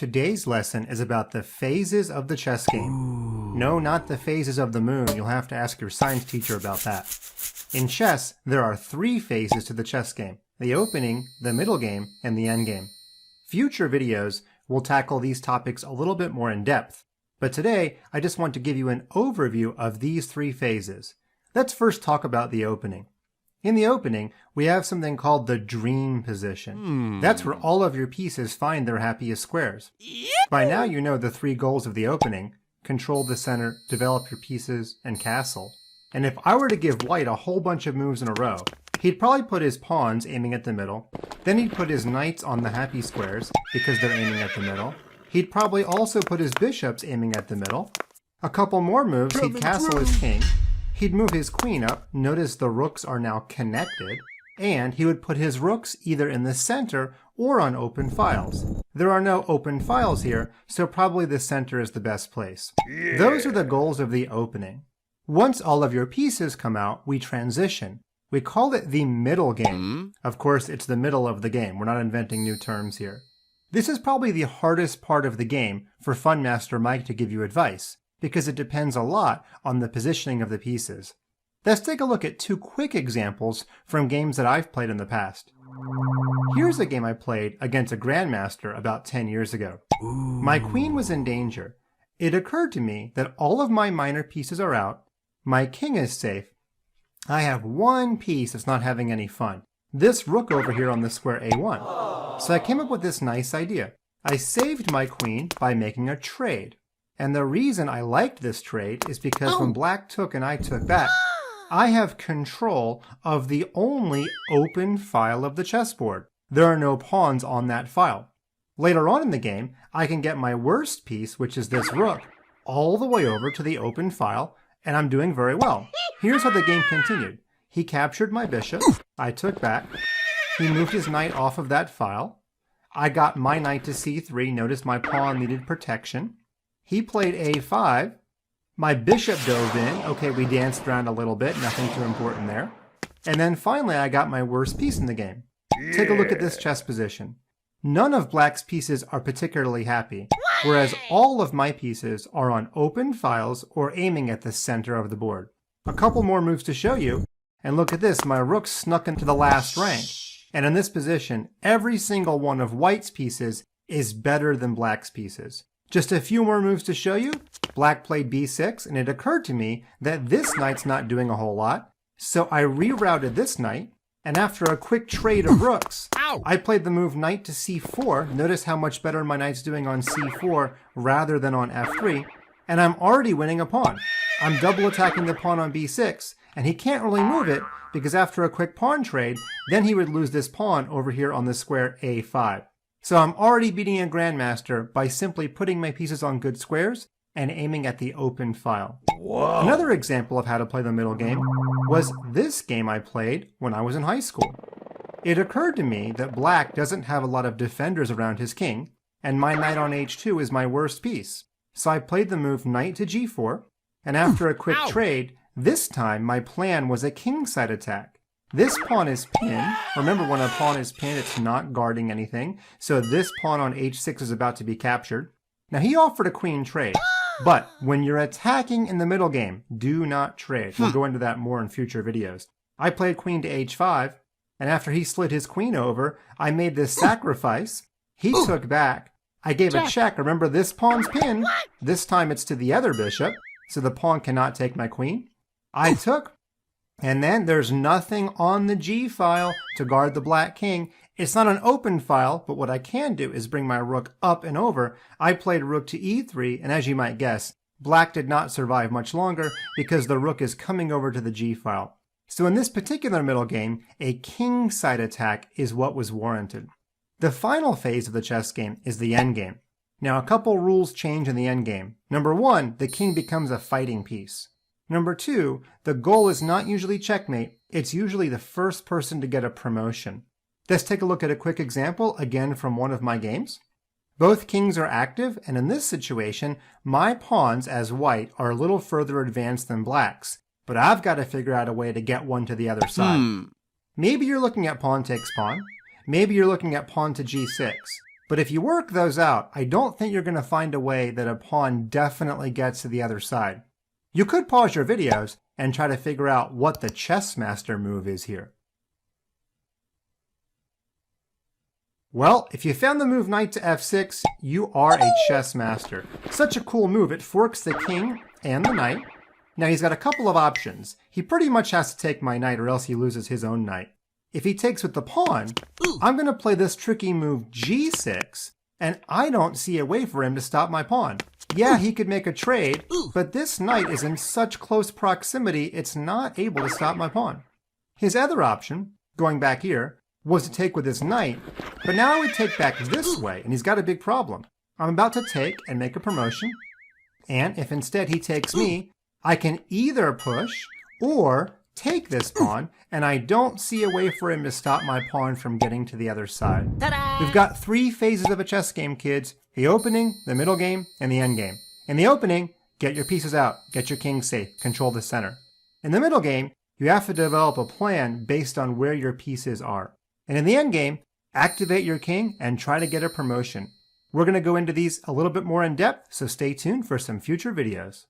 Today's lesson is about the phases of the chess game. No, not the phases of the moon. You'll have to ask your science teacher about that. In chess, there are 3 phases to the chess game: the opening, the middle game, and the endgame. Future videos will tackle these topics a little bit more in depth, but today I just want to give you an overview of these 3 phases. Let's first talk about the opening. In the opening, we have something called the dream position. That's where all of your pieces find their happiest squares. By now you know the 3 goals of the opening: control the center, develop your pieces, and castle. And if I were to give white a whole bunch of moves in a row, he'd probably put his pawns aiming at the middle, then he'd put his knights on the happy squares because they're aiming at the middle. He'd probably also put his bishops aiming at the middle. A couple more moves, he'd castle his king. He'd move his queen up, notice the rooks are now connected, and he would put his rooks either in the center or on open files. There are no open files here, so probably the center is the best place. Those are the goals of the opening. Once all of your pieces come out, we transition. We call it the middle game. Of course, it's the middle of the game. We're not inventing new terms here. This is probably the hardest part of the game for FunMasterMike to give you advice, because it depends a lot on the positioning of the pieces. Let's take a look at 2 quick examples from games that I've played in the past. Here's a game I played against a grandmaster about 10 years ago. My queen was in danger. It occurred to me that all of my minor pieces are out, my king is safe, I have one piece that's not having any fun. This rook over here on the square A1. So I came up with this nice idea. I saved my queen by making a trade. And the reason I liked this trade is because when black took and I took back, I have control of the only open file of the chessboard. There are no pawns on that file. Later on in the game, I can get my worst piece, which is this rook, all the way over to the open file, and I'm doing very well. Here's how the game continued. He captured my bishop, I took back, he moved his knight off of that file, I got my knight to c3, notice my pawn needed protection. He played a5, my bishop dove in, okay, we danced around a little bit, nothing too important there. And then finally I got my worst piece in the game. Take a look at this chess position. None of black's pieces are particularly happy, whereas all of my pieces are on open files or aiming at the center of the board. A couple more moves to show you, and look at this, my rook snuck into the last rank. And in this position, every single one of white's pieces is better than black's pieces. Just a few more moves to show you. Black played b6, and it occurred to me that this knight's not doing a whole lot, so I rerouted this knight, and after a quick trade of rooks, I played the move knight to c4. Notice how much better my knight's doing on c4 rather than on f3, and I'm already winning a pawn. I'm double attacking the pawn on b6, and he can't really move it because after a quick pawn trade, then he would lose this pawn over here on the square a5. So I'm already beating a grandmaster by simply putting my pieces on good squares and aiming at the open file. Whoa. Another example of how to play the middle game was this game I played when I was in high school. It occurred to me that black doesn't have a lot of defenders around his king, and my knight on h2 is my worst piece. So I played the move knight to g4, and after a quick trade, this time my plan was a kingside attack. This pawn is pinned. Remember, when a pawn is pinned, it's not guarding anything. So this pawn on h6 is about to be captured. Now he offered a queen trade, but when you're attacking in the middle game, do not trade. We'll go into that more in future videos. I played queen to h5, and after he slid his queen over, I made this sacrifice. He took back. I gave a check. Remember, this pawn's pinned. This time it's to the other bishop, so the pawn cannot take my queen. I took. And then there's nothing on the G file to guard the black king. It's not an open file, but what I can do is bring my rook up and over. I played rook to e3, and as you might guess, black did not survive much longer because the rook is coming over to the G file. So in this particular middle game, a kingside attack is what was warranted. The final phase of the chess game is the endgame. Now a couple rules change in the endgame. Number 1, the king becomes a fighting piece. Number 2, the goal is not usually checkmate, it's usually the first person to get a promotion. Let's take a look at a quick example, again from one of my games. Both kings are active, and in this situation, my pawns as white are a little further advanced than black's, but I've got to figure out a way to get one to the other side. Maybe you're looking at pawn takes pawn, maybe you're looking at pawn to g6, But if you work those out, I don't think you're going to find a way that a pawn definitely gets to the other side. You could pause your videos and try to figure out what the chess master move is here. Well, if you found the move knight to f6, you are a chess master. Such a cool move. It forks the king and the knight. Now he's got a couple of options. He pretty much has to take my knight or else he loses his own knight. If he takes with the pawn, I'm going to play this tricky move g6, and I don't see a way for him to stop my pawn. Yeah, he could make a trade, but this knight is in such close proximity, it's not able to stop my pawn. His other option, going back here, was to take with his knight, but now I would take back this way, and he's got a big problem. I'm about to take and make a promotion, and if instead he takes me, I can either push or take this pawn, and I don't see a way for him to stop my pawn from getting to the other side. Ta-da! We've got 3 phases of a chess game, kids. The opening, the middle game, and the end game. In the opening, get your pieces out, get your king safe, control the center. In the middle game, you have to develop a plan based on where your pieces are. And in the end game, activate your king and try to get a promotion. We're going to go into these a little bit more in depth, so stay tuned for some future videos.